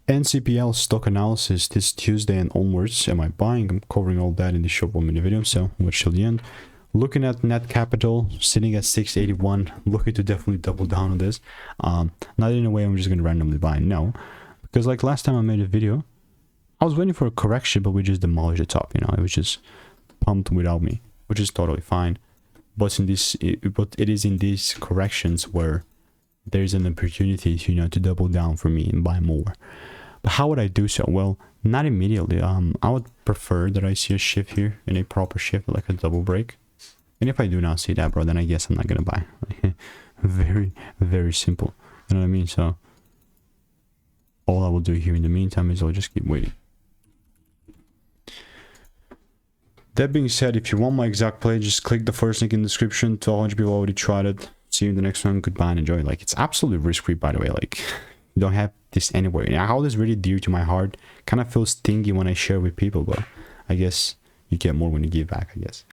NCPL stock analysis this Tuesday and onwards. Am I buying? I'm covering all that in the short 1 minute video, so watch till the end. Looking at Netcapital sitting at 681, looking to definitely double down on this. Not in a way I'm just going to randomly buy, no, because like last time I made a video, I was waiting for a correction, but we just demolished the top, you know, it was just pumped without me, which is totally fine. But it is in these corrections where there's an opportunity to, you know, to double down for me and buy more. But how would I do so? Well, not immediately. I would prefer that I see a shift here, in a proper shift, like a double break. And if I do not see that, bro, then I guess I'm not gonna buy. Very, very simple. You know what I mean? So all I will do here in the meantime is I'll just keep waiting. That being said, if you want my exact play, just click the first link in the description. 1,200 people already tried it. See you in the next one. Goodbye and enjoy. Like, it's absolutely risk-free, by the way. Like, you don't have this anywhere. And I hold this really dear to my heart. Kind of feels stingy when I share with people, but I guess you get more when you give back, I guess.